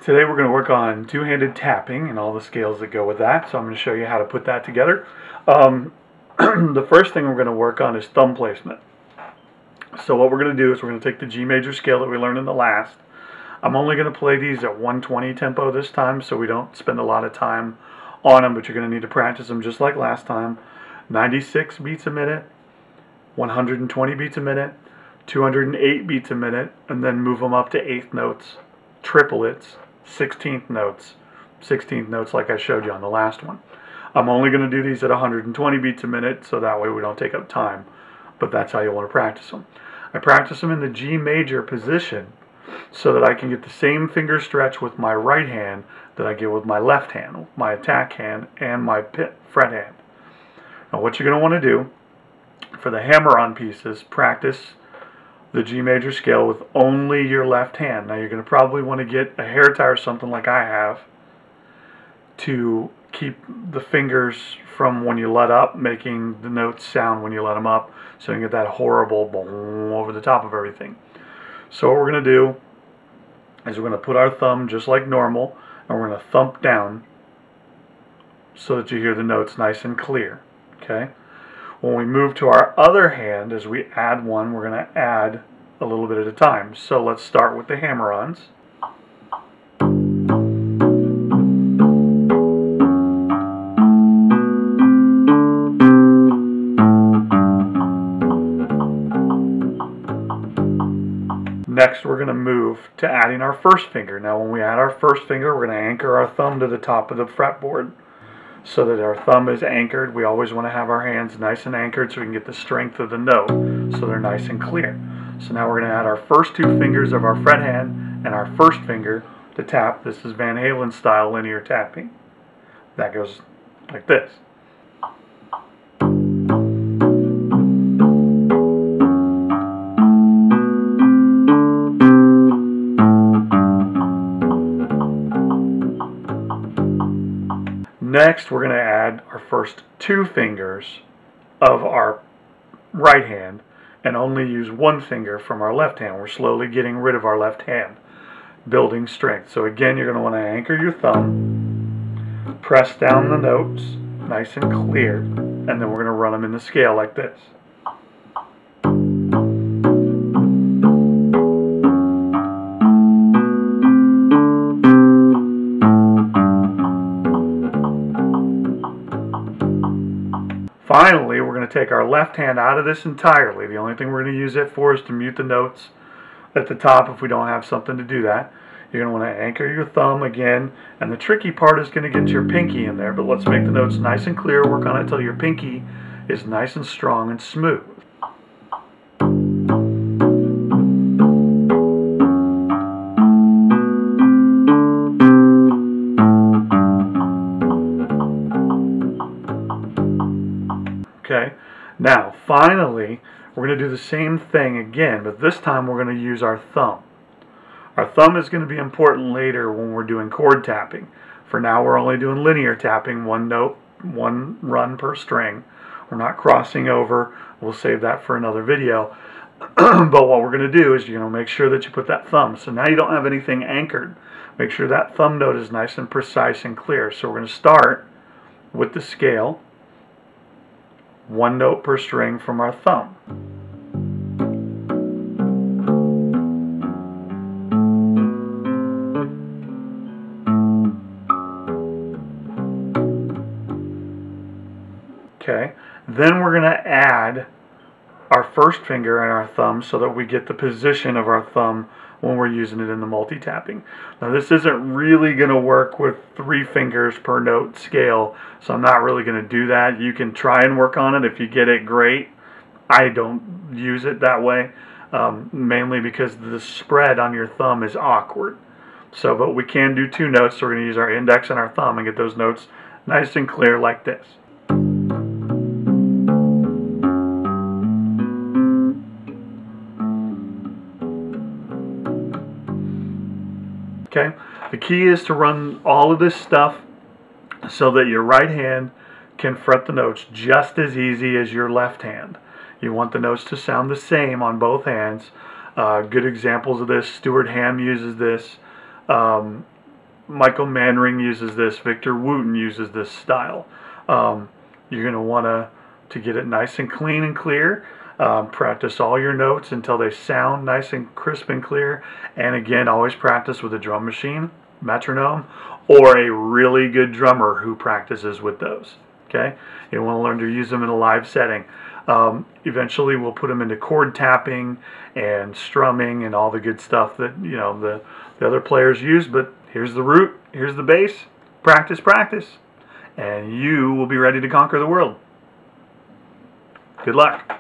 Today we're going to work on two-handed tapping and all the scales that go with that. So I'm going to show you how to put that together. The first thing we're going to work on is thumb placement. So what we're going to do is we're going to take the G major scale that we learned in the last. I'm only going to play these at 120 tempo this time, so we don't spend a lot of time on them, but you're going to need to practice them just like last time. 96 beats a minute, 120 beats a minute, 208 beats a minute, and then move them up to eighth notes, triplets, 16th notes like I showed you on the last one. I'm only going to do these at 120 beats a minute, so that way we don't take up time, but that's how you want to practice them. I practice them in the G major position so that I can get the same finger stretch with my right hand that I get with my left hand, my attack hand, and my fret hand. Now what you're going to want to do for the hammer-on pieces, practice the G major scale with only your left hand. Now you're going to probably want to get a hair tie or something like I have to keep the fingers from, when you let up, making the notes sound when you let them up, so you can get that horrible boom over the top of everything. So what we're going to do is we're going to put our thumb just like normal, and we're going to thump down so that you hear the notes nice and clear. Okay? When we move to our other hand, as we add one, we're going to add a little bit at a time. So let's start with the hammer-ons. Next, we're going to move to adding our first finger. Now, when we add our first finger, we're going to anchor our thumb to the top of the fretboard so that our thumb is anchored. We always want to have our hands nice and anchored so we can get the strength of the note so they're nice and clear. So now we're going to add our first two fingers of our fret hand and our first finger to tap. This is Van Halen style linear tapping. That goes like this. Next, we're going to add our first two fingers of our right hand and only use one finger from our left hand. We're slowly getting rid of our left hand, building strength. So again, you're going to want to anchor your thumb, press down the notes nice and clear, and then we're going to run them in the scale like this. Finally, we're going to take our left hand out of this entirely. The only thing we're going to use it for is to mute the notes at the top if we don't have something to do that. You're going to want to anchor your thumb again, and the tricky part is going to get your pinky in there, but let's make the notes nice and clear. Work on it until your pinky is nice and strong and smooth. Okay, now finally we're going to do the same thing again, but this time we're going to use our thumb. Our thumb is going to be important later when we're doing chord tapping. For now we're only doing linear tapping, one note, one run per string. We're not crossing over. We'll save that for another video. But what we're going to do is you're going to make sure that you put that thumb. So now you don't have anything anchored. Make sure that thumb note is nice and precise and clear. So we're going to start with the scale. One note per string from our thumb. Okay, then we're going to add our first finger and our thumb so that we get the position of our thumb when we're using it in the multi-tapping. Now this isn't really going to work with 3 fingers per note scale, so I'm not really going to do that. You can try and work on it. If you get it, great. I don't use it that way, mainly because the spread on your thumb is awkward. So, but we can do 2 notes, so we're going to use our index and our thumb and get those notes nice and clear like this. Okay, the key is to run all of this stuff so that your right hand can fret the notes just as easy as your left hand. You want the notes to sound the same on both hands. Good examples of this, Stuart Ham uses this. Michael Manring uses this. Victor Wooten uses this style. You're going to want to get it nice and clean and clear. Practice all your notes until they sound nice and crisp and clear. And again, always practice with a drum machine, metronome, or a really good drummer who practices with those. Okay, you want to learn to use them in a live setting. Eventually, we'll put them into chord tapping and strumming and all the good stuff that the other players use. But here's the root, here's the bass. Practice, practice, and you will be ready to conquer the world. Good luck.